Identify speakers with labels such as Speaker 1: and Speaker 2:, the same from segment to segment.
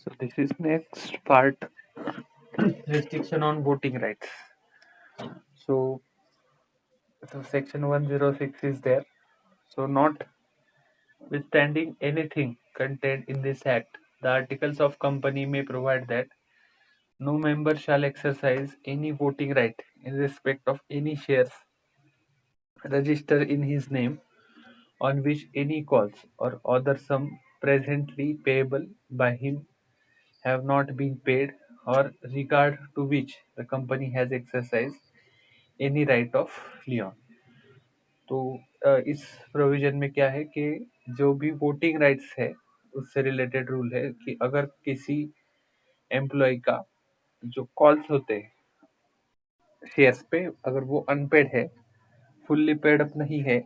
Speaker 1: So this is next part, restriction on voting rights. So, section 106 is there. So notwithstanding anything contained in this act, the articles of company may provide that no member shall exercise any voting right in respect of any shares registered in his name on which any calls or other sum presently payable by him have not been paid or regard to which the company has exercised any right of Leon. तो इस provision में क्या है कि जो भी voting rights है उससे रिलेटेड रूल है कि अगर किसी एम्प्लॉय का जो कॉल्स होते हैं शेयर्स पे अगर वो अनपेड है, फुल्ली पेड अप नहीं है,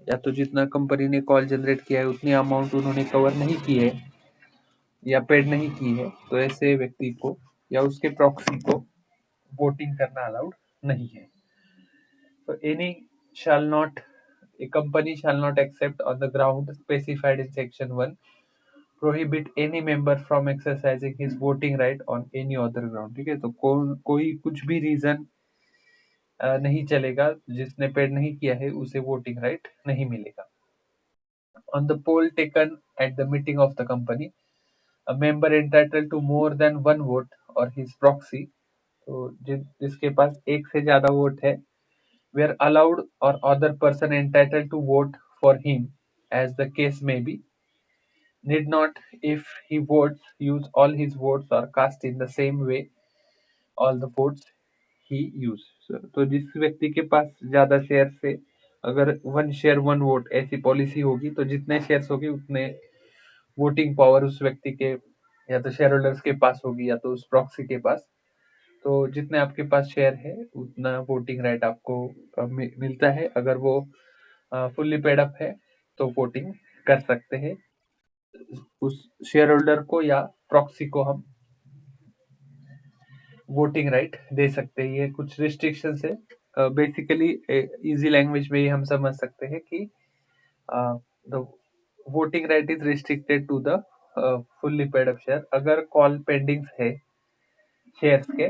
Speaker 1: या तो जितना कंपनी ने कॉल जनरेट किया है उतनी अमाउंट उन्होंने कवर नहीं की है या पेड नहीं की है, तो ऐसे व्यक्ति को या उसके प्रॉक्सी को वोटिंग करना अलाउड नहीं है। तो any shall not a company shall not accept on the ground specified in section 1 prohibit any member from exercising his voting right on any other ground। ठीक है, तो कोई कुछ भी रीजन नहीं चलेगा, जिसने पेड नहीं किया है उसे वोटिंग राइट नहीं मिलेगा। On the poll taken at the meeting of the company, a member entitled to more than one vote or his proxy, तो जिसके पास एक से ज्यादा वोट है, were allowed or other person entitled to vote for him as the case may be, need not, if he votes, use all his votes or cast in the same way all the votes he use। तो जिस व्यक्ति के पास ज्यादा share से अगर one share one vote ऐसी policy होगी तो जितने शेयर्स होगी उतने वोटिंग पावर उस व्यक्ति के या तो शेयर होल्डर्स के पास होगी या तो उस प्रॉक्सी के पास। तो जितने आपके पास शेयर है उतना वोटिंग राइट आपको मिलता है। अगर वो फुल्ली पेड अप है तो वोटिंग कर सकते हैं, उस शेयर होल्डर को या प्रॉक्सी को हम वोटिंग राइट दे सकते हैं। ये कुछ रिस्ट्रिक्शन है, बेसिकली इजी लैंग्वेज में ही हम समझ सकते हैं कि the voting right is restricted to the fully paid up share. अगर कॉल पेंडिंग है शेयर्स के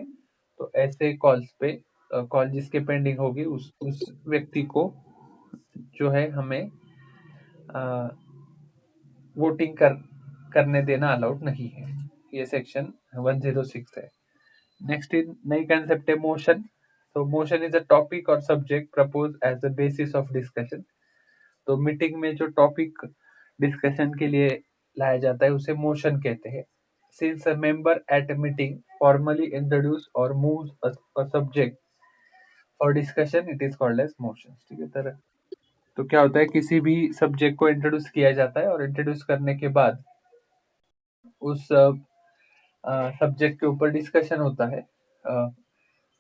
Speaker 1: तो ऐसे कॉल्स पे कॉल जिसके पेंडिंग होगी उस व्यक्ति को जो है हमें वोटिंग करने देना अलाउड नहीं है। ये सेक्शन 106 है। नेक्स्ट इन नई कंसेप्ट है मोशन। तो मोशन इज अ टॉपिक और subject propose as the basis of discussion. तो मीटिंग में जो टॉपिक डिस्कशन के लिए लाया जाता है उसे मोशन कहते हैं। Since a member at a meeting formally introduce or moves a subject for discussion, it is called as motion। ठीक है, तरह तो क्या होता है, किसी भी सब्जेक्ट को इंट्रोड्यूस किया जाता है और इंट्रोड्यूस करने के बाद उस सब्जेक्ट के ऊपर डिस्कशन होता है,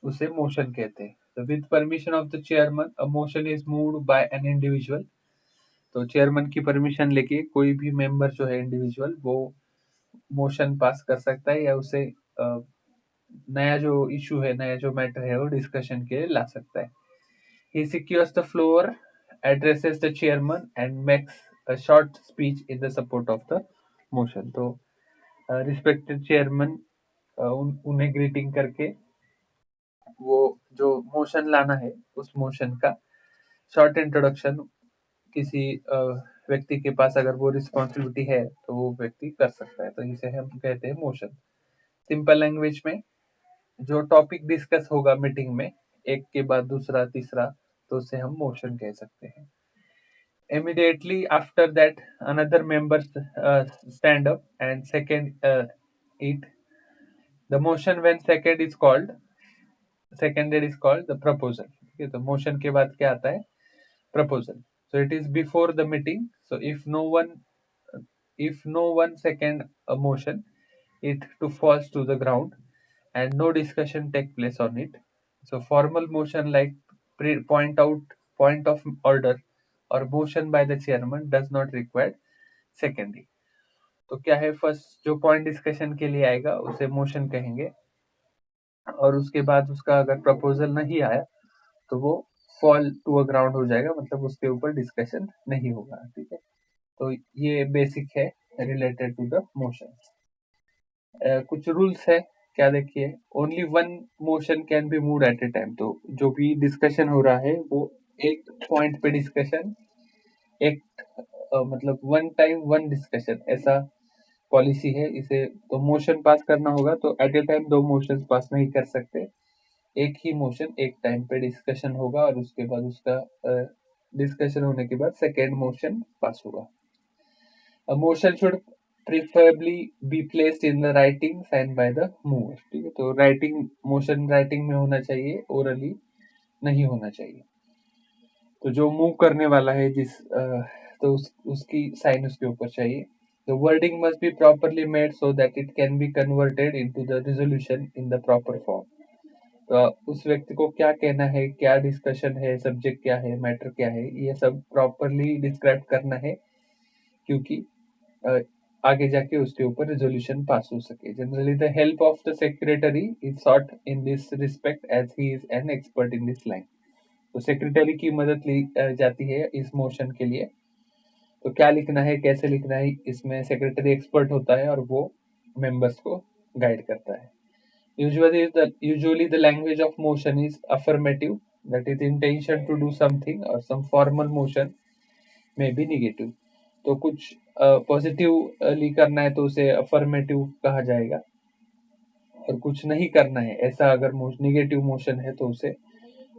Speaker 1: उसे मोशन कहते हैं। तो with permission of the chairman a motion is moved by an individual. तो चेयरमैन की परमिशन लेके कोई भी मेंबर जो है इंडिविजुअल वो मोशन पास कर सकता है या उसे नया जो इशू है, नया जो मैटर है वो डिस्कशन के लिए ला सकता है। He secures the floor, addresses the chairman and makes a short speech in the support of the motion। तो रिस्पेक्टेड चेयरमैन उन्हें ग्रीटिंग करके वो जो मोशन लाना है उस मोशन का शॉर्ट इंट्रोडक्शन किसी व्यक्ति के पास अगर वो रिस्पॉन्सिबिलिटी है तो वो व्यक्ति कर सकता है, तो इसे हम कहते हैं मोशन। सिंपल लैंग्वेज में जो टॉपिक डिस्कस होगा मीटिंग में एक के बाद दूसरा तीसरा, तो उसे हम मोशन कह सकते हैं। Immediately after that another member stand up and second it। The motion when seconded is called the proposal। ठीक है, तो मोशन के बाद क्या आता है, proposal। So it is before the meeting, so if no one second a motion, it to falls to the ground and no discussion take place on it। So formal motion like point of order or motion by the chairman does not require secondary। तो क्या है, first जो point discussion के लिए आएगा उसे motion कहेंगे और उसके बाद उसका अगर प्रपोजल नहीं आया तो वो फॉल टू अ ग्राउंड हो जाएगा, मतलब उसके ऊपर डिस्कशन नहीं होगा। ठीक है, तो ये बेसिक है रिलेटेड टू द मोशन। कुछ रूल्स है क्या, देखिए, only one motion can be move at A time. तो जो भी डिस्कशन हो रहा है वो एक पॉइंट पे डिस्कशन, एक मतलब वन टाइम वन डिस्कशन, ऐसा पॉलिसी है। इसे तो मोशन पास करना होगा तो एट ए टाइम दो मोशन पास नहीं कर सकते, एक ही मोशन एक टाइम पे डिस्कशन होगा और उसके बाद उसका डिस्कशन होने के बाद सेकेंड मोशन पास होगा। A motion should preferably be placed in the writing signed by the mover। ठीक है, तो राइटिंग मोशन राइटिंग में होना चाहिए, ओरली नहीं होना चाहिए। तो जो मूव करने वाला है तो उसकी साइन उसके ऊपर चाहिए। The wording must be properly made so that it can be converted into the resolution in the proper form। तो उस व्यक्ति को क्या कहना है, क्या डिस्कशन है, सब्जेक्ट क्या है, मैटर क्या है, ये सब प्रॉपरली डिस्क्राइब करना है, क्योंकि आगे जाके उसके ऊपर रेजोल्यूशन पास हो सके। Generally the help of the secretary is sought in this respect as he is an expert in this line. तो सेक्रेटरी की मदद ली जाती है इस मोशन के लिए। तो क्या लिखना है, कैसे लिखना है, इसमें सेक्रेटरी एक्सपर्ट होता है और वो मेंबर्स को गाइड करता है। Usually the language of motion is affirmative, that is intention to do something, or some formal motion may be negative। तो कुछ पॉजिटिवली करना है तो उसे अफर्मेटिव कहा जाएगा, और कुछ नहीं करना है ऐसा अगर निगेटिव मोशन है तो उसे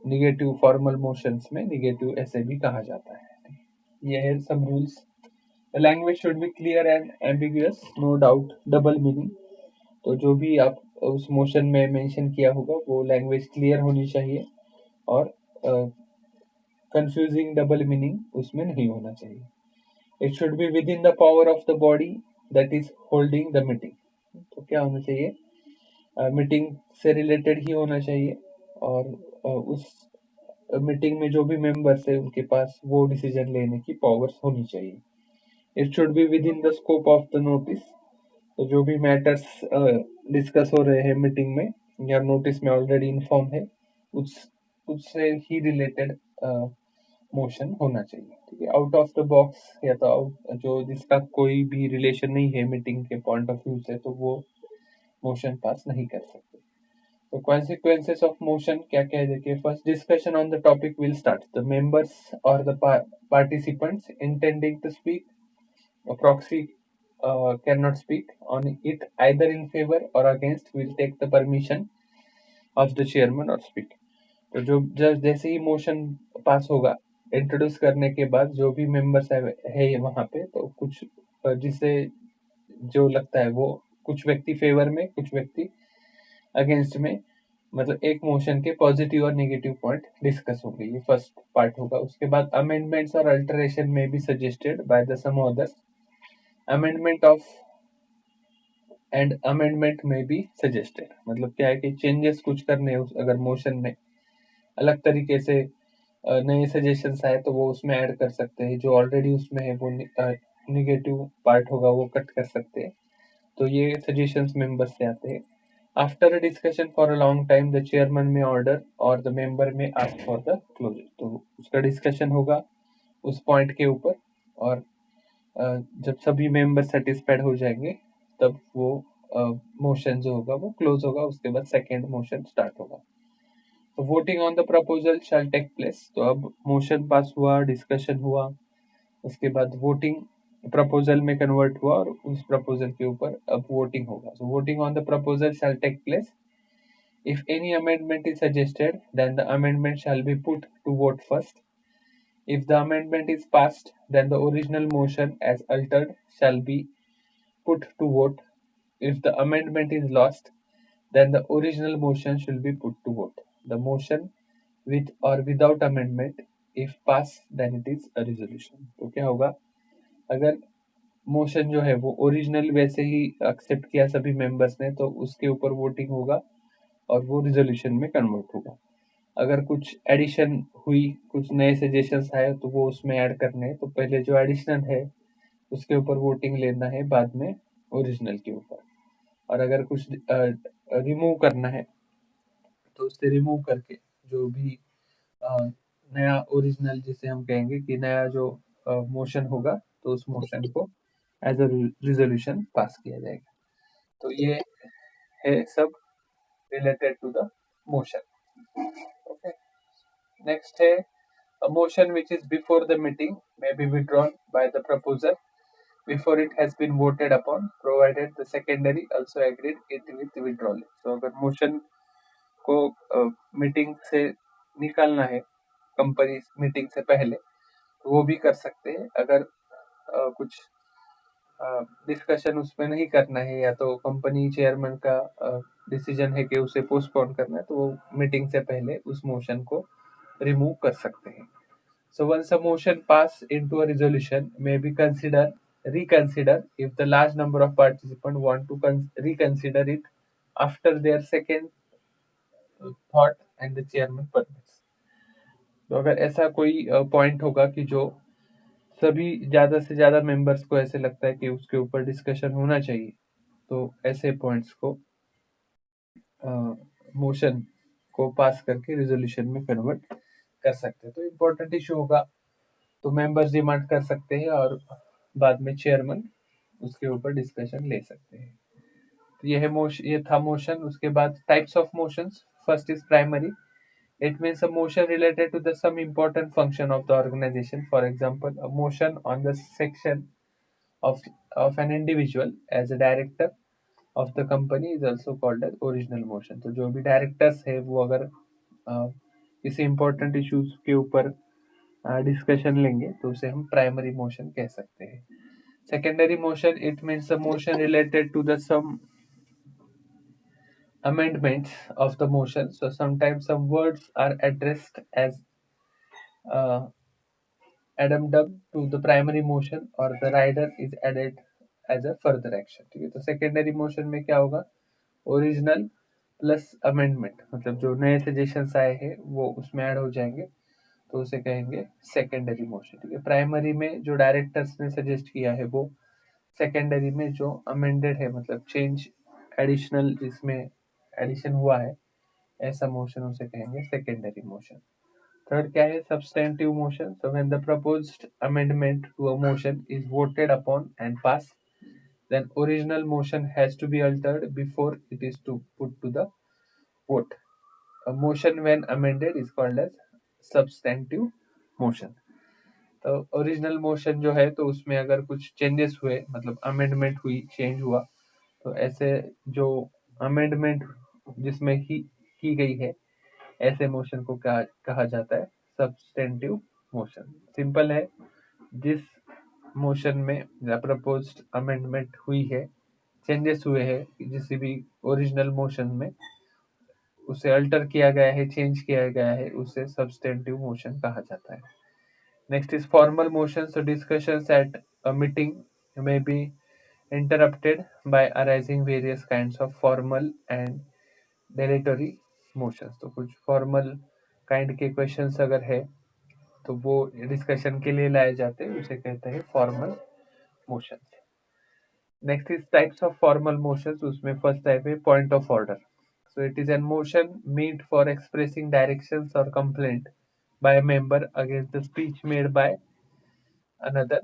Speaker 1: निगेटिव फॉर्मल मोशंस में निगेटिव ऐसे भी कहा जाता है। ये है some rules. Language should be clear and ambiguous, no doubt double meaning. तो जो भी आप उस मोशन में मेंशन किया होगा वो लैंग्वेज क्लियर होनी चाहिए और कंफ्यूजिंग डबल मीनिंग उसमें नहीं होना चाहिए। It should be within the power of the body that is holding the meeting। तो क्या होना चाहिए, मीटिंग से रिलेटेड ही होना चाहिए, और उस मीटिंग में जो भी मेंबर्स है उनके पास वो डिसीजन लेने की पावर्स होनी चाहिए। It should be with in the scope of the notice. तो जो भी मैटर्स डिस्कस हो रहे हैं मीटिंग में या नोटिस में ऑलरेडी इन्फॉर्म है, उस उससे ही रिलेटेड मोशन होना चाहिए। ठीक है, आउट ऑफ द बॉक्स या तो जो जिसका कोई भी रिलेशन नहीं है मीटिंग के पॉइंट ऑफ व्यू से, तो वो मोशन पास नहीं कर सकते। तो consequences ऑफ मोशन क्या क्या है, देखिए, first discussion on the topic will start. The members और the participants intending to speak proxy cannot speak on it either in favor or against will take the permission of the chairman or speak। तो जो जब जैसे ही motion pass होगा introduce करने के बाद जो भी मेंबर्स है वहां पे, तो कुछ जिसे जो लगता है वो कुछ व्यक्ति फेवर में, कुछ व्यक्ति अगेंस्ट में, मतलब एक मोशन के पॉजिटिव और नेगेटिव पॉइंट डिस्कस होंगे। ये फर्स्ट पार्ट होगा। उसके बाद अमेंडमेंट्स और अल्टरेशन में be suggested by the some others. Amendment of and amendment में बी सजेस्टेड, मतलब क्या है कि चेंजेस कुछ करने अगर मोशन में अलग तरीके से नए सजेशंस आए तो वो उसमें ऐड कर सकते हैं। जो ऑलरेडी उसमें है वो निगेटिव पार्ट होगा वो कट कर सकते हैं। तो ये सजेशंस मेंबर्स से आते हैं। After a discussion for a long time the chairman में ऑर्डर और द मेंबर में आस्क फॉर द क्लोजर। तो उसका डिस्कशन होगा उस पॉइंट के ऊपर, और जब सभी मेंबर सेटिस्फाइड हो जाएंगे तब वो मोशन जो होगा वो क्लोज होगा। उसके बाद सेकेंड मोशन स्टार्ट होगा। तो voting on the proposal shall take place. तो अब मोशन पास हुआ, डिस्कशन हुआ, उसके बाद वोटिंग प्रपोजल में कन्वर्ट हुआ और उस प्रपोजल के ऊपर अब वोटिंग होगा। So voting on the proposal shall take place. If any amendment is suggested, then the amendment shall be put to vote first. If the amendment is passed, then the original motion as altered shall be put to vote. If the amendment is lost, then the original motion should be put to vote. The motion with or without amendment, if passed, then it is a resolution। तो क्या होगा, अगर motion जो है वो original वैसे ही accept किया सभी मेंबर्स ने तो उसके ऊपर वोटिंग होगा और वो रिजोल्यूशन में कन्वर्ट होगा। अगर कुछ एडिशन हुई, कुछ नए सजेशंस आए तो वो उसमें ऐड करने हैं, तो पहले जो एडिशनल है उसके ऊपर वोटिंग लेना है, बाद में ओरिजिनल के ऊपर। और अगर कुछ रिमूव करना है तो उससे रिमूव करके जो भी नया ओरिजिनल जिसे हम कहेंगे कि नया जो मोशन होगा तो उस मोशन को एज अ रिजोल्यूशन पास किया जाएगा। तो ये है सब related to the motion. Okay. Next है a motion which is before the meeting may be withdrawn by the proposer before it has been voted upon, provided the secondary also agreed it with withdrawal. So अगर motion को meeting से निकालना है company meeting से पहले तो वो भी कर सकते हैं अगर कुछ डिस्कशन उसमें नहीं करना है या तो कंपनी चेयरमैन का डिसीजन है कि उसे पोस्टपोन करना है तो वो मीटिंग से पहले उस मोशन को रिमूव कर सकते हैं. So once a motion pass into a resolution may be reconsidered if the large number of participants want to reconsider it after their second thought and the chairman permits. तो अगर ऐसा कोई point होगा कि जो सभी ज्यादा से ज्यादा मेंबर्स को ऐसे लगता है कि उसके ऊपर डिस्कशन होना चाहिए तो ऐसे पॉइंट्स को मोशन को पास करके रिजोल्यूशन में कन्वर्ट कर सकते हैं. तो इम्पोर्टेंट इशू होगा तो मेंबर्स डिमांड कर सकते हैं और बाद में चेयरमैन उसके ऊपर डिस्कशन ले सकते हैं. तो ये था मोशन. उसके बाद types of motions. First is primary. It means a motion related to the some important function of the organization. For example, a motion on the section of an individual as a director of the company is also called as original motion. तो जो भी directors है वो अगर किसी important issues के ऊपर discussion लेंगे तो उसे हम प्राइमरी मोशन कह सकते हैं. Secondary motion, it means a motion related to the some amendments of the motion. So sometimes some words are addressed as addendum to the primary motion or the rider is added as a further action. ठीक है. तो secondary motion में क्या होगा original plus amendment मतलब जो नए suggestions आए हैं वो उसमें ऐड हो जाएंगे तो उसे कहेंगे सेकेंडरी मोशन. ठीक है. प्राइमरी में जो डायरेक्टर्स ने सजेस्ट किया है वो सेकेंडरी में जो अमेंडेड है मतलब चेंज एडिशनल जिसमें एडिशन हुआ है ऐसा मोशन उसे कहेंगे सेकेंडरी मोशन. थर्ड क्या है substantive motion. So when the proposed amendment to a motion is voted upon and passed, then original motion has to be altered before it is put to the vote. A motion when amended is called as substantive motion. तो original motion जो है तो उसमें अगर कुछ changes हुए मतलब amendment हुई चेंज हुआ तो ऐसे जो अमेंडमेंट जिसमें ही की गई है ऐसे मोशन को कहा जाता है सब्सटेंटिव मोशन. सिंपल है जिस मोशन में प्रपोज्ड अमेंडमेंट हुई है चेंजेस हुए हैं किसी भी ओरिजिनल मोशन में उसे अल्टर किया गया है चेंज किया गया है उसे सब्सटेंटिव मोशन कहा जाता है. Next is formal motion. So discussions at a meeting may be interrupted by arising various kinds of formal and dilatory motions. तो कुछ फॉर्मल काइंड के क्वेश्चंस अगर है तो वो डिस्कशन के लिए लाए जाते हैं उसे कहते हैं formal motions. Next is types of formal motions. उसमें फर्स्ट टाइप है point of order. So it is a motion meant for expressing directions or complaint by a member against the speech made by another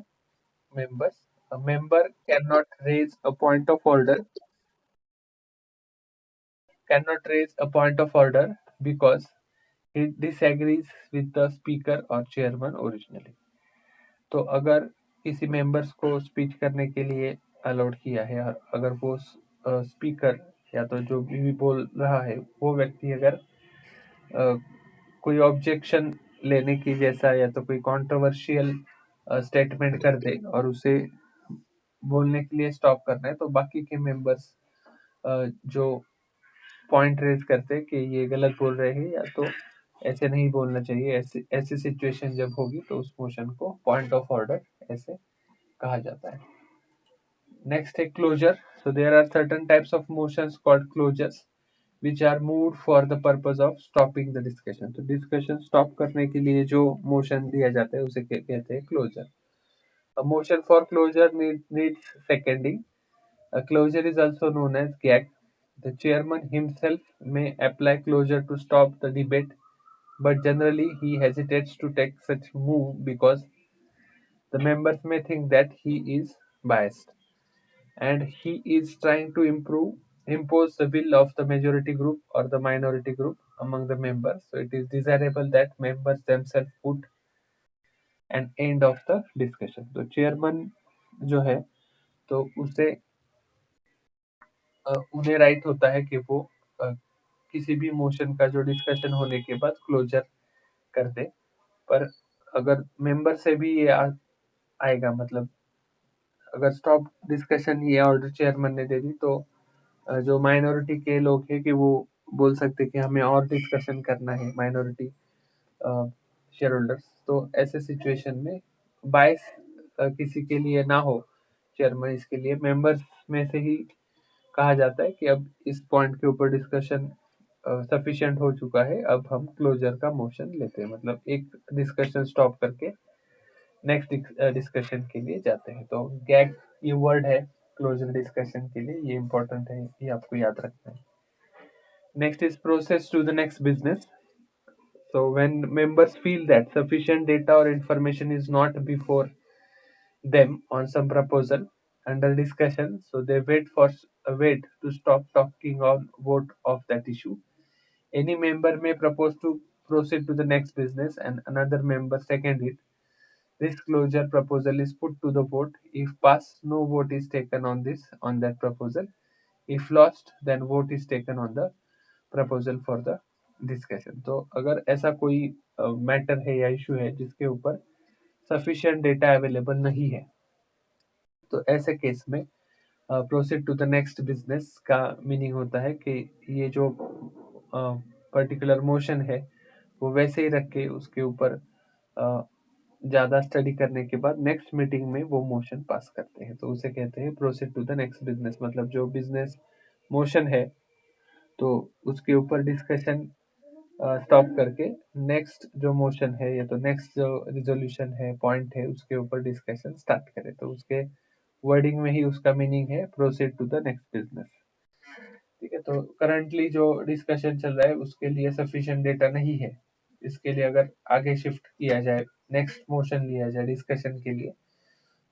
Speaker 1: members. A member cannot raise a point of order because he disagrees with the speaker or chairman originally. तो अगर किसी members को speech करने के लिए allowed किया है और अगर वो स्पीकर या तो जो भी बोल रहा है वो व्यक्ति अगर कोई ऑब्जेक्शन लेने की जैसा या तो कोई कंट्रोवर्शियल स्टेटमेंट कर दे और उसे बोलने के लिए स्टॉप करना है तो बाकी के मेंबर्स जो पॉइंट रेज करते हैं कि ये गलत बोल रहे हैं या तो ऐसे नहीं बोलना चाहिए ऐसी सिचुएशन जब होगी तो उस मोशन को पॉइंट ऑफ ऑर्डर ऐसे कहा जाता है. नेक्स्ट है closure. So there are certain types of motions called closures which are moved for the purpose of stopping the discussion. तो डिस्कशन स्टॉप करने के लिए जो मोशन दिया जाता है उसे कहते हैं closure. A motion for closure needs seconding. A closure is also known as gag. The chairman himself may apply closure to stop the debate, but generally he hesitates to take such move because the members may think that he is biased. and he is trying to impose the will of the majority group or the minority group among the members. So it is desirable that members themselves put an end of the discussion. तो chairman जो है तो उसे उन्हें right होता है कि वो किसी भी मोशन का जो डिस्कशन होने के बाद क्लोजर कर दे, पर अगर मेंबर से भी ये आएगा, मतलब अगर स्टॉप डिस्कशन ये ऑर्डर चेयरमैन ने दे दी तो जो माइनॉरिटी के लोग हैं कि वो बोल सकते कि हमें और डिस्कशन करना है, माइनॉरिटी शेयर होल्डर्स। तो ऐसे सिचुएशन में बायस किसी के लिए ना हो चेयरमैन, इसके लिए मेंबर्स में से ही कहा जाता है कि अब इस पॉइंट के ऊपर डिस्कशन सफिशिएंट हो चुका है, अब हम क्लोजर का मोशन लेते हैं, मतलब एक डिस्कशन स्टॉप करके नेक्स्ट डिस्कशन के लिए जाते हैं। तो गैग ये वर्ड है क्लोजर डिस्कशन के लिए, ये इंपॉर्टेंट है, ये आपको याद रखना है। Next is process to the next business. So when members feel that sufficient data or information is not before them on some proposal under discussion, so they wait to stop talking or vote of that issue. Any member may propose to proceed to the next business and another member second it. This closure proposal is put to the vote. If passed, no vote is taken on that proposal. If lost, then vote is taken on the proposal for the discussion. तो अगर ऐसा कोई matter है या issue है जिसके ऊपर sufficient data available नहीं है, तो ऐसे केस में proceed to the next business का मीनिंग होता है कि ये जो पर्टिकुलर मोशन है वो वैसे ही रख के उसके ऊपर ज्यादा स्टडी करने के बाद नेक्स्ट मीटिंग में वो मोशन पास करते हैं, तो उसे कहते हैं proceed to the next business. मतलब जो बिजनेस मोशन है तो उसके ऊपर डिस्कशन स्टॉप करके नेक्स्ट जो मोशन है या तो नेक्स्ट जो रिजोल्यूशन है, पॉइंट है, उसके ऊपर डिस्कशन स्टार्ट करें। तो उसके वर्डिंग में ही उसका मीनिंग है proceed to the next business. ठीक है, तो करंटली जो डिस्कशन चल रहा है उसके लिए सफिशिएंट डेटा नहीं है, इसके लिए अगर आगे शिफ्ट किया जाए, नेक्स्ट मोशन लिया जाए डिस्कशन के लिए,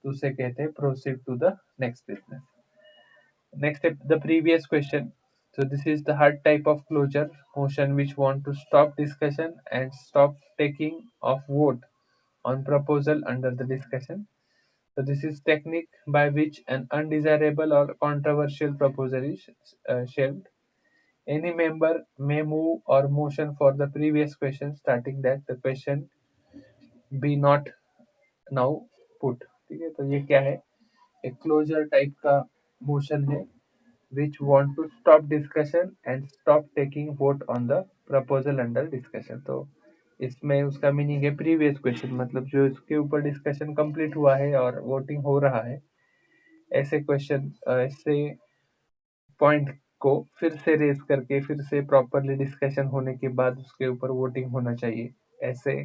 Speaker 1: तो उसे कहते हैं proceed to the next business. Next, the previous question. So this is the hard type of closure motion which want to stop discussion and stop taking of vote on proposal under the discussion. So this is technique by which an undesirable or controversial proposal is shelved. Any member may move or motion for the previous question, starting that the question be not now put. ठीक है, तो ये क्या है, एक closure type का motion है which want to stop discussion and stop taking vote on the proposal under discussion। तो इसमें उसका मीनिंग है प्रीवियस क्वेश्चन, मतलब जो इसके ऊपर डिस्कशन कंप्लीट हुआ है और वोटिंग हो रहा है, ऐसे क्वेश्चन ऐसे पॉइंट को फिर से रेज करके फिर से प्रॉपरली डिस्कशन होने के बाद उसके ऊपर वोटिंग होना चाहिए, ऐसे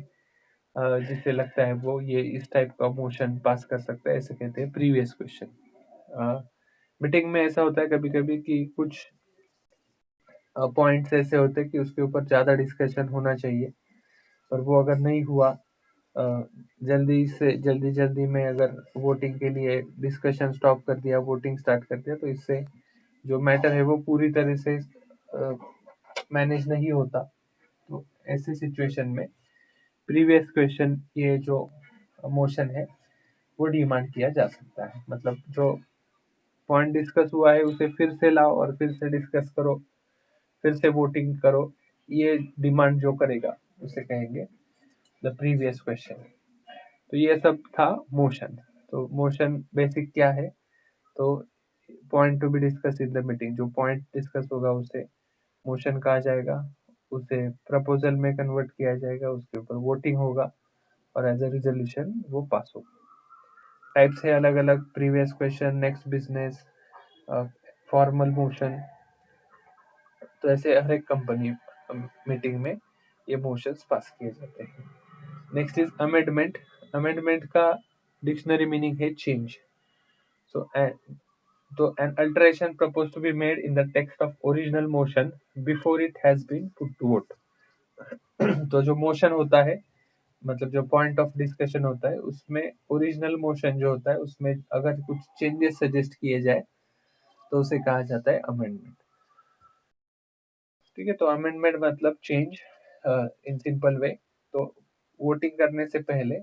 Speaker 1: जिसे लगता है वो ये इस टाइप का मोशन पास कर सकता है, ऐसे कहते हैं प्रीवियस क्वेश्चन। मीटिंग में ऐसा होता है कभी कभी कि कुछ पॉइंट्स ऐसे होते हैं कि उसके ऊपर ज़्यादा डिस्कशन होना चाहिए, और वो अगर नहीं हुआ, जल्दी में अगर वोटिंग के लिए डिस्कशन स्टॉप कर दिया, वोटिंग स्टार्ट कर दिया, तो इससे जो मैटर है वो पूरी तरह से मैनेज नहीं होता। तो ऐसी सिचुएशन में प्रीवियस क्वेश्चन ये जो मोशन है वो डिमांड किया जा सकता है, मतलब जो पॉइंट डिस्कस हुआ है उसे फिर से लाओ और फिर से डिस्कस करो, फिर से वोटिंग करो, ये डिमांड जो करेगा उसे कहेंगे द प्रीवियस क्वेश्चन। तो ये सब था मोशन। तो मोशन बेसिक क्या है, तो point to be discuss in the meeting, जो पॉइंट डिस्कस होगा उसे मोशन कहा जाएगा, उसे प्रपोजल में कन्वर्ट किया जाएगा, उसके ऊपर वोटिंग होगा और एज ए रिजोल्यूशन वो पास होगा। टाइप्स है अलग अलग, previous question, next business, formal motion. तो ऐसे हर एक कंपनी मीटिंग में ये मोशंस पास किए जाते हैं। Next is amendment. अमेंडमेंट का डिक्शनरी मीनिंग है चेंज। सो तो an alteration propose to be made in the text of original motion before it has been put to vote. तो जो मोशन होता है, मतलब जो पॉइंट ऑफ डिस्कशन होता है, उसमें ओरिजिनल मोशन जो होता है उसमें अगर कुछ चेंजेस सजेस्ट किए जाए तो उसे कहा जाता है अमेंडमेंट। ठीक है, तो अमेंडमेंट मतलब चेंज इन सिंपल वे। तो वोटिंग करने से पहले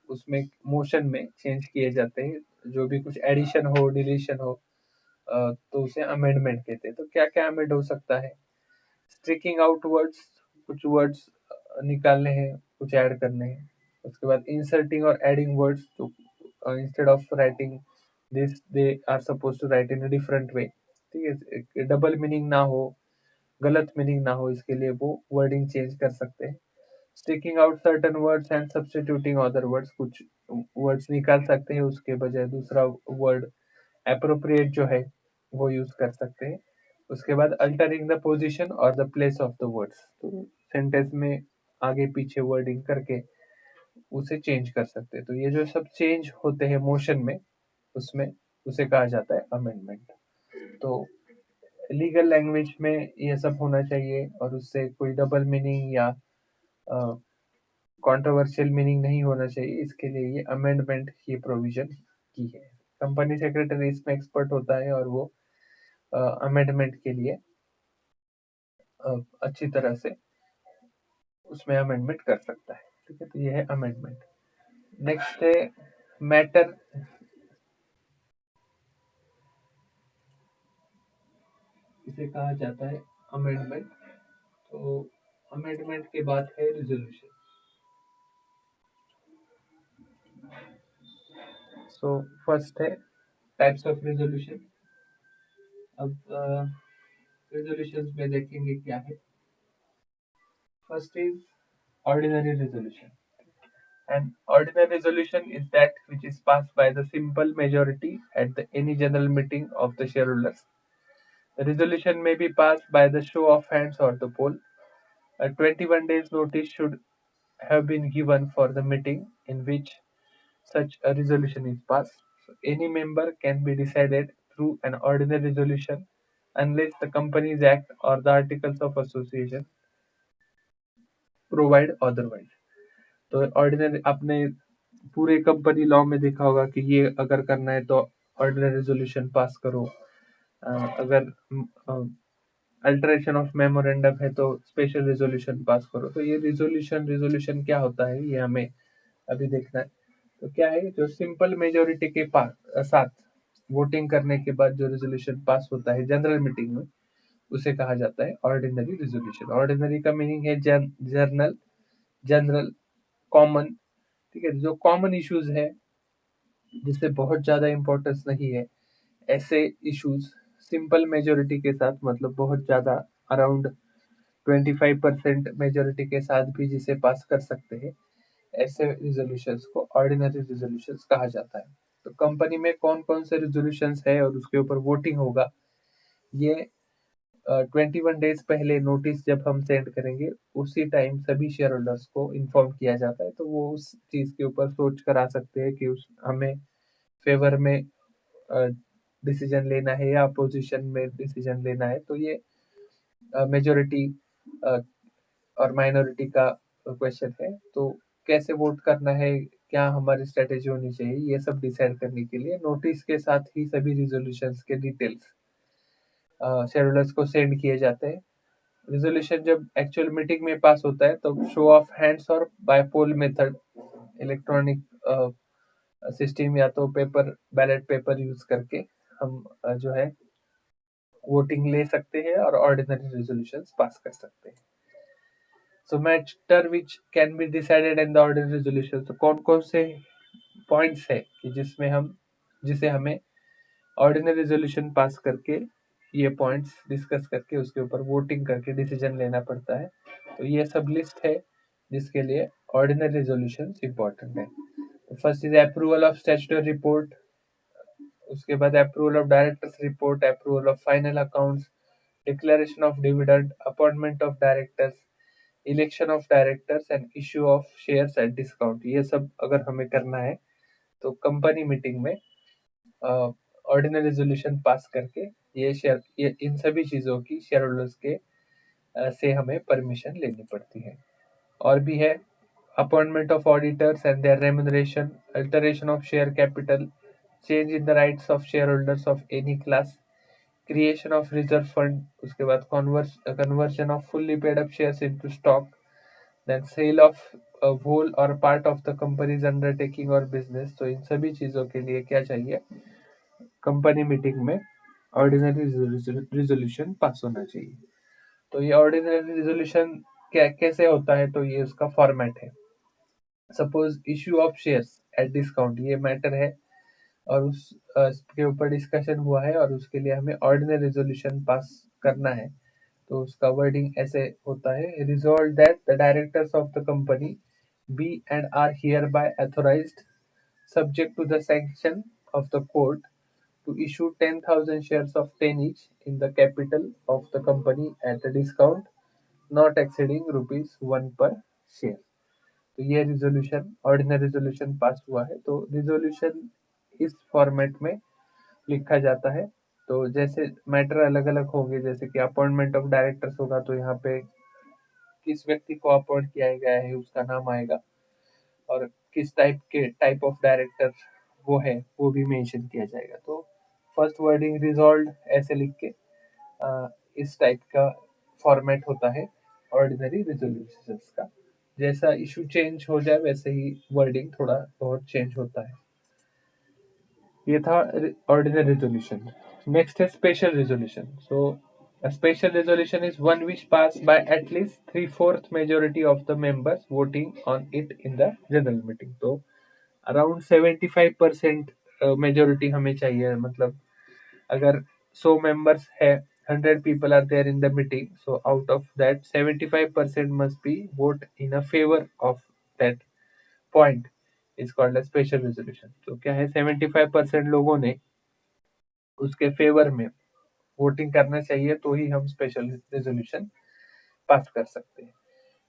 Speaker 1: उसमें मोशन में चेंज किए जाते हैं, जो भी कुछ एडिशन हो डिलीशन हो, तो उसे अमेंडमेंट कहते हैं। तो क्या क्या अमेंड हो सकता है? स्ट्रिकिंग आउट वर्ड्स, कुछ वर्ड्स निकालने हैं, कुछ ऐड करने हैं। उसके बाद इंसर्टिंग और एडिंग वर्ड्स, तो instead of writing this they are suppose to write in a different way. ठीक है, डबल मीनिंग ना हो, गलत मीनिंग ना हो, इसके लिए वो वर्डिंग चेंज कर सकते हैं। Sticking out certain words and substituting other words, कुछ वर्ड्स निकाल सकते हैं, उसके बजाय दूसरा वर्ड एप्रोप्रिएट जो है वो यूज कर सकते हैं। उसके बाद अल्टरिंग द पोजीशन और the place of the words, तो सेंटेंस में आगे पीछे वर्डिंग करके उसे चेंज कर सकते हैं। तो ये जो सब चेंज होते हैं मोशन में, उसमें उसे कहा जाता है अमेंडमेंट। तो लीगल लैंग्वेज में ये सब होना चाहिए और उससे कोई डबल मीनिंग या कंट्रोवर्शियल मीनिंग नहीं होना चाहिए, इसके लिए ये अमेंडमेंट की प्रोविजन की है। कंपनी सेक्रेटरी इसमें एक्सपर्ट होता है और वो अमेंडमेंट के लिए अच्छी तरह से उसमें अमेंडमेंट कर सकता है। ठीक है, तो ये है अमेंडमेंट। नेक्स्ट है मैटर, इसे कहा जाता है अमेंडमेंट। तो अमेंडमेंट के बाद है रिजोल्यूशन। सो फर्स्ट है टाइप्स ऑफ रिजोल्यूशन। अब रिजोल्यूशन में देखेंगे क्या है। First is ordinary resolution. An ordinary resolution is that which is passed by the simple majority at any general meeting of the shareholders. The resolution may be passed by the show of hands or the poll. A 21 days notice should have been given for the meeting in which such a resolution is passed. So any member can be decided through an ordinary resolution unless the Companies Act or the Articles of Association provide otherwise. तो ordinary आपने पूरे company law में देखा होगा कि ये अगर करना है तो ऑर्डिनरी रेजोल्यूशन पास करो। अगर अल्टरेशन ऑफ मेमोरेंडम है तो स्पेशल रेजोल्यूशन पास करो। तो ये रिजोल्यूशन क्या होता है ये हमें अभी देखना है। तो क्या है, जो सिंपल मेजोरिटी के साथ वोटिंग करने के बाद जो रेजोल्यूशन पास होता है जनरल मीटिंग में, उसे कहा जाता है ऑर्डिनरी रेजोल्यूशन। ऑर्डिनरी का मीनिंग है जर्नल, जनरल, कॉमन। ठीक है, जो कॉमन इश्यूज है जिससे बहुत ज्यादा इंपॉर्टेंस नहीं है, ऐसे इश्यूज सिंपल मेजोरिटी के साथ, मतलब बहुत ज्यादा अराउंड 25% मेजोरिटी के साथ भी जिसे पास कर सकते हैं, ऐसे रिजोल्यूशंस को ऑर्डिनरी रिजोल्यूशंस कहा जाता है। तो कंपनी में कौन कौन से रिजोल्यूशंस है और उसके ऊपर वोटिंग होगा, ये 21 डेज पहले नोटिस जब हम सेंड करेंगे उसी टाइम सभी शेयर होल्डर्स को इन्फॉर्म किया जाता है। तो वो उस चीज के ऊपर सोच कर आ सकते हैं कि हमें फेवर में डिसीजन लेना है या अपोजिशन में डिसीजन लेना है। तो ये मेजोरिटी और माइनॉरिटी का क्वेश्चन है। तो कैसे वोट करना है, क्या हमारी स्ट्रेटेजी होनी चाहिए, ये सब डिसाइड करने के लिए नोटिस के साथ ही सभी रिजोल्यूशंस के डिटेल्स शेयर होल्डर्स को सेंड किए जाते हैं। रिजोल्यूशन जब एक्चुअल मीटिंग में पास होता है तो शो ऑफ हैंड्स और बाय पोल मेथड, इलेक्ट्रॉनिक सिस्टम या तो पेपर बैलेट पेपर यूज करके हम जो है वोटिंग ले सकते हैं और ऑर्डिनरी रेजोल्यूशंस पास कर सकते हैं। सो matter which can be decided in the ordinary resolution, तो कौन कौन से पॉइंट्स है कि जिसे हमें ऑर्डिनरी रेजोल्यूशन पास करके ये पॉइंट्स डिस्कस करके उसके ऊपर वोटिंग करके डिसीजन लेना पड़ता है। तो ये सब लिस्ट है जिसके लिए ऑर्डिनरी रेजोल्यूशन इंपॉर्टेंट है। First is approval of statutory report, उसके बाद approval of directors report, approval of final accounts, declaration of dividend, appointment of directors, election of directors and issue of shares at discount. ये सब अगर हमें करना है तो कंपनी मीटिंग में ऑर्डिनरी रेजोल्यूशन पास करके ये इन सभी चीजों की शेयर होल्डर्स के से हमें परमिशन लेनी पड़ती है। और भी है appointment of auditors and their remuneration, alteration of share capital, change in the rights of shareholders of any class, creation of reserve fund, उसके बाद conversion of fully paid up shares into stock, then sale of whole और part of the company's undertaking और business. तो इन सभी चीजों के लिए क्या चाहिए, कंपनी मीटिंग में ऑर्डिनरी रिजोल्यूशन पास होना चाहिए। तो ये ऑर्डिनरी रिजोल्यूशन क्या कैसे होता है, तो ये उसका फॉर्मेट है। Suppose issue of shares at discount, ये मैटर है और उसके ऊपर डिस्कशन हुआ है और उसके लिए हमें ऑर्डिनरी रेजोल्यूशन पास करना है। तो उसका वर्डिंग ऐसे होता है, resolve that the directors of the company be and are hereby authorised subject to the sanction of the court to issue 10,000 shares of 10 each in the capital of the company at a discount not exceeding rupees 1 per share। तो ये resolution ordinary resolution पास हुआ है। तो resolution इस format में लिखा जाता है। तो जैसे मैटर अलग अलग होंगे, जैसे कि अपॉइंटमेंट ऑफ डायरेक्टर्स होगा तो यहाँ पे किस व्यक्ति को अपॉइंट किया गया है उसका नाम आएगा, और किस टाइप ऑफ डायरेक्टर वो है वो भी मेंशन किया जाएगा। तो फर्स्ट वर्डिंग रिजॉल्व ऐसे लिख के इस टाइप का फॉर्मेट होता है ऑर्डिनरी रिजोल्यूशंस का। जैसा इशू चेंज हो जाए वैसे ही वर्डिंग थोड़ा बहुत चेंज होता है। ये था ऑर्डिनरी रिजोल्यूशन। नेक्स्ट है special resolution. So a special resolution is one which passed by at least 3/4 majority of the members voting on it in the general meeting। तो अराउंड 75% मेजोरिटी हमें चाहिए, मतलब अगर 100 मेंबर्स है, 100 people are there in the meeting, so out of that 75% must be vote in a favor of that point is called a special resolution। तो क्या है, 75% लोगों ने उसके फेवर में वोटिंग करना चाहिए तो ही हम स्पेशल रेजोल्यूशन पास कर सकते हैं।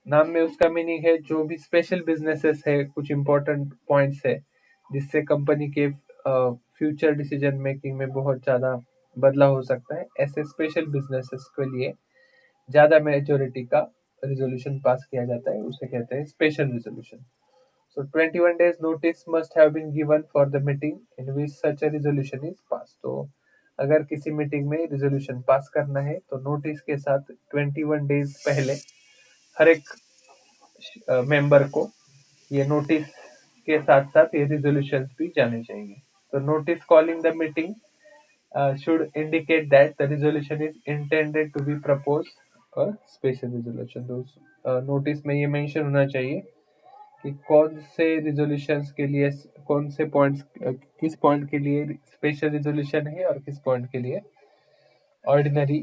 Speaker 1: नाम में उसका मीनिंग है, जो भी स्पेशल बिजनेसेस है, कुछ इंपॉर्टेंट पॉइंट्स है जिससे कंपनी के फ्यूचर डिसीजन मेकिंग में बहुत ज्यादा बदलाव हो सकता है, ऐसे स्पेशल बिजनेसेस के लिए ज्यादा मेजोरिटी का रिजोल्यूशन पास किया जाता है, उसे कहते हैं special resolution. So 21 days notice must have been given for the meeting in which such a resolution is passed। तो अगर किसी मीटिंग में रिजोल्यूशन पास करना है तो नोटिस के साथ 21 डेज पहले हर एक मेंबर को ये नोटिस के साथ साथ ये रिजोल्यूशन भी जाने चाहिए। तो notice calling the meeting should indicate that the resolution is intended to be proposed a special resolution। तो नोटिस में ये मेंशन होना चाहिए कि कौन से रिजोल्यूशंस के लिए कौन से पॉइंट्स, किस पॉइंट के लिए स्पेशल रिजोल्यूशन है और किस पॉइंट के लिए ऑर्डिनरी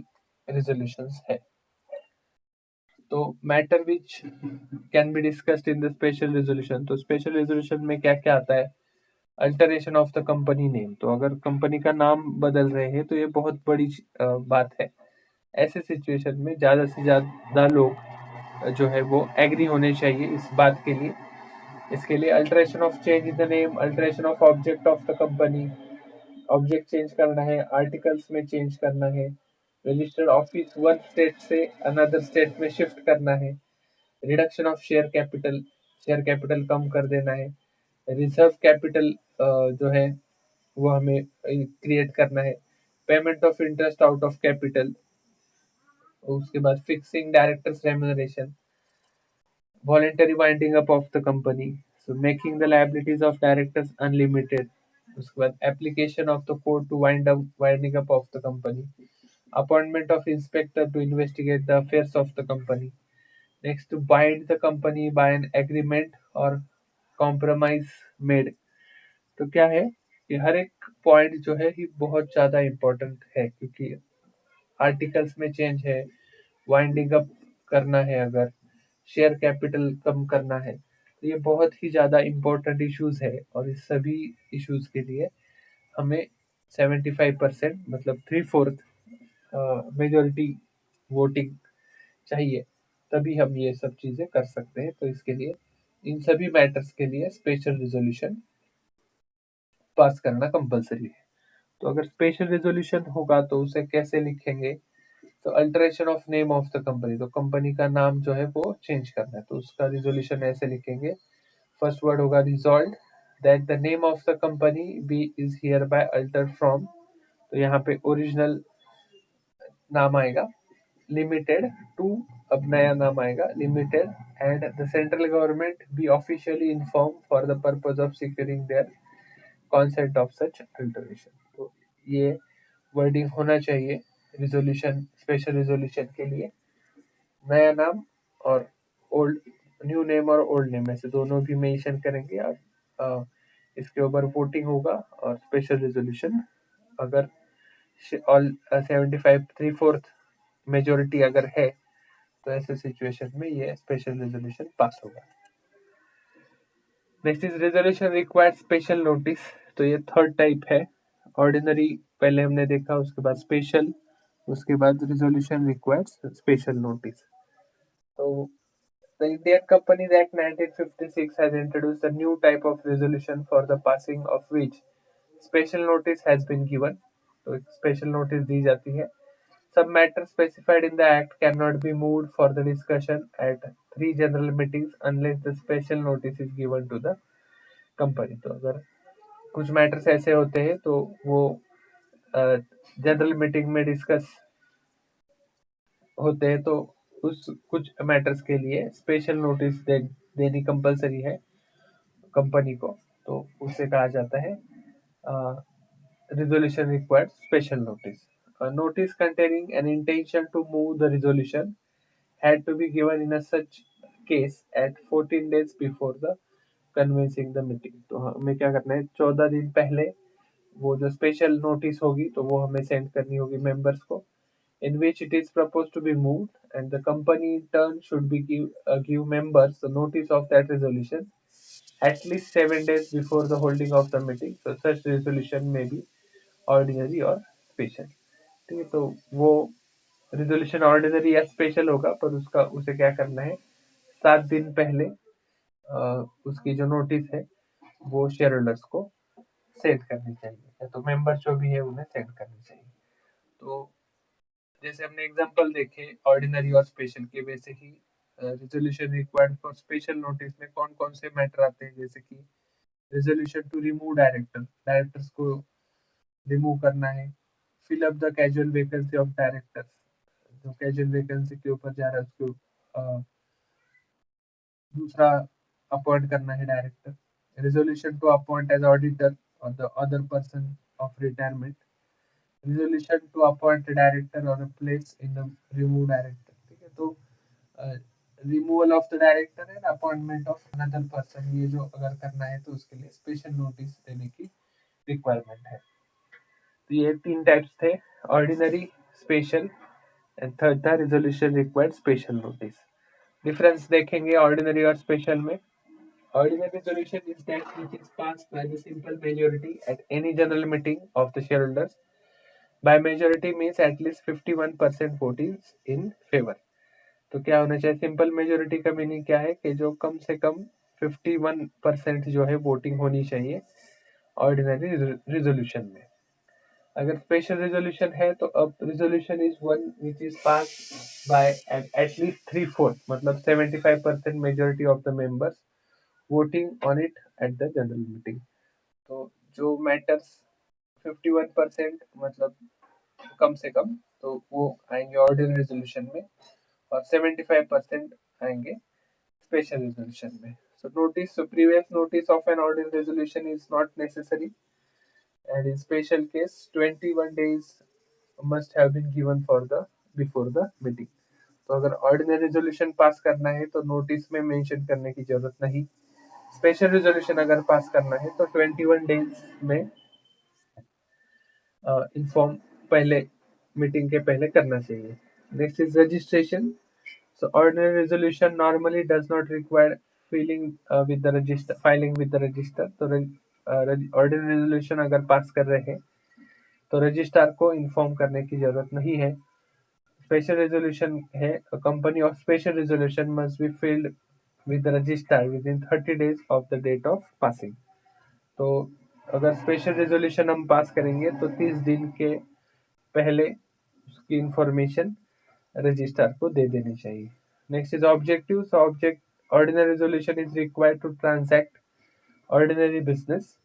Speaker 1: रिजोल्यूशंस है। तो matter which can be discussed in the special resolution. तो स्पेशल रिजोल्यूशन में क्या क्या आता है, alteration of the company name. तो अगर कंपनी का नाम बदल रहे हैं तो ये बहुत बड़ी बात है। ऐसे सिचुएशन में ज्यादा से ज्यादा लोग जो है वो एग्री होने चाहिए इस बात के लिए। इसके लिए alteration of change in the name, alteration of object of the company, object change करना है, आर्टिकल्स में चेंज करना है, रजिस्टर्ड ऑफिस वन स्टेट से अनदर स्टेट में शिफ्ट करना है, रिडक्शन ऑफ शेयर कैपिटल कम कर देना है, रिजर्व कैपिटल जो है वो हमें क्रिएट करना है, payment of interest out of capital, उसके बाद fixing directors remuneration, voluntary winding up of the company, so making the liabilities of directors unlimited, उसके बाद application of the court to winding up of the company, appointment of inspector to investigate the affairs of the company, next to bind the company by an agreement or compromise made। तो क्या है कि हर एक point जो है ये बहुत ज्यादा इम्पोर्टेंट है, क्योंकि आर्टिकल्स में चेंज है, वाइंडिंग अप करना है, अगर शेयर कैपिटल कम करना है, तो ये बहुत ही ज्यादा इम्पोर्टेंट इश्यूज है और इस सभी इश्यूज के लिए हमें 75% मतलब 3/4 मेजोरिटी वोटिंग चाहिए, तभी हम ये सब चीजें कर सकते हैं। तो इसके लिए इन सभी मैटर्स के लिए स्पेशल रिजोल्यूशन पास करना कंपलसरी है। तो अगर स्पेशल रिजोल्यूशन होगा तो उसे कैसे लिखेंगे, तो alteration of name of the company, तो कंपनी का नाम जो है वो चेंज करना है, तो उसका रिजोल्यूशन ऐसे लिखेंगे। फर्स्ट वर्ड होगा resolve that the name of the company be is hereby alter from, तो यहाँ पे ओरिजिनल नाम आएगा लिमिटेड टू, अब नया नाम आएगा limited, and the central government be officially inform for the purpose of securing their consent of such alteration. तो ये वर्डिंग होना चाहिए रिजोल्यूशन, स्पेशल रिजोल्यूशन के लिए। नया नाम और ओल्ड, न्यू नेम और ओल्ड नेम में से दोनों भी मेंशन करेंगे, और इसके ऊपर वोटिंग होगा। और स्पेशल रिजोल्यूशन अगर ऑल 75 3/4 मेजोरिटी अगर है तो ऐसे सिचुएशन में ये स्पेशल रेजोल्यूशन पास होगा। Next is resolution required special notice. तो ये थर्ड टाइप है। ऑर्डिनरी पहले हमने देखा, उसके बाद स्पेशल, उसके बाद रेजोल्यूशन रिक्वायर्ड स्पेशल नोटिस। तो the Indian Companies Act 1956 has introduced a new type of resolution for the passing of which special notice has been given। तो स्पेशल नोटिस दी जाती है। Some matters specified in the Act cannot be moved for the discussion at 3 general meetings unless the special notice is given to the company। तो अगर कुछ matters ऐसे होते हैं तो वो जनरल मीटिंग में डिस्कस होते हैं, तो उस कुछ मैटर्स के लिए स्पेशल नोटिस देनी कंपलसरी है कंपनी को, तो उसे कहा जाता है resolution required special notice। A notice containing an intention to move the resolution had to be given in a such case at 14 days before the convening the meeting। तो हमें क्या करना है, 14 दिन पहले वो जो स्पेशल नोटिस होगी तो वो हमें सेंड करनी होगी मेंबर्स को, in which it is proposed to be moved, and the company in turn should be give members the notice of that resolution at least 7 days before the holding of the meeting। So such resolution may be ordinary और special. ठीक है, तो वो resolution ordinary या special होगा, पर उसका उसे क्या करना है, 7 दिन पहले उसकी जो नोटिस है वो शेयर होल्डर्स को सेंड करनी चाहिए, तो मेंबर जो भी है उन्हें सेंड करनी चाहिए। तो जैसे हमने एग्जांपल देखे ऑर्डिनरी और स्पेशल के, वैसे ही resolution required for special notice में कौन कौन से मैटर आते हैं, जैसे कि resolution to remove director, directors को रिमूव करना है। Fill up the casual vacancy of directors, जो कैजुअल वैकेंसी के ऊपर जा रहा है उसको दूसरा अपॉइंट करना है director. Resolution to appoint as auditor और the other person of retirement. Resolution to appoint director और place in the remove director. ठीक है, तो removal of the director and appointment of another person, ये जो अगर करना है तो उसके लिए स्पेशल नोटिस देने की रिक्वायरमेंट है। तो ये 3 टाइप्स थे, ऑर्डिनरी, स्पेशल एंड थर्ड था resolution required special notice. Difference देखेंगे ऑर्डिनरी और स्पेशल में। Ordinary resolution is that which is passed by the simple majority at any general meeting of the share holders. By majority means at least 51% vote is in favour. तो क्या होना चाहिए, simple majority का meaning क्या है कि जो कम से कम 51% जो है वोटिंग होनी चाहिए ऑर्डिनरी रिजोल्यूशन में। अगर स्पेशल रिजोल्यूशन है तो अब resolution is one which is pass bye at least 3/4, मतलब 75% majority of the members voting on it at the general meeting. तो जो मैटर्स 51% मतलब कम से कम, तो वो आएंगे ऑर्डिनरी रेजोल्यूशन में, और 75% आएंगे स्पेशल रेजोल्यूशन में। So notice, so previous notice of an ordinary resolution is not necessary, and in special case 21 days must have been given for the before the meeting। तो अगर ऑर्डिनरी रेजोल्यूशन पास करना है तो notice में mention करने की जरूरत नहीं। स्पेशल रेजोल्यूशन अगर पास करना है तो 21 डेज में इन्फॉर्म पहले मीटिंग के पहले करना चाहिए। Next is registration. So ordinary resolution normally does not require filing with the register, filing with the register। तो ordinary resolution अगर पास कर रहे हैं तो रजिस्ट्रार को इन्फॉर्म करने की जरूरत नहीं है। स्पेशल रेजोल्यूशन है, company of special resolution must be filled with the registrar within 30 days of the date of passing. तो अगर स्पेशल रेजोल्यूशन हम पास करेंगे तो 30 दिन के पहले उसकी इंफॉर्मेशन रजिस्ट्रार को दे देनी चाहिए। Next is objective. So object ordinary resolution is required to transact ordinary business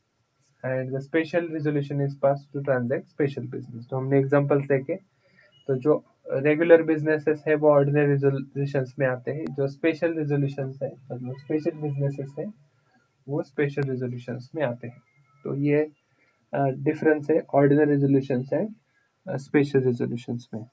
Speaker 1: and the special resolution is pass to transact special business. तो हमने एग्जांपल्स देखे, तो जो रेगुलर बिजनेसेस है वो ऑर्डिनरी रेजोल्यूशंस में आते हैं, जो स्पेशल रेजोल्यूशंस है मतलब स्पेशल बिजनेसेस है वो स्पेशल रेजोल्यूशंस में आते हैं। तो ये डिफरेंस है ordinary resolutions and special resolutions में।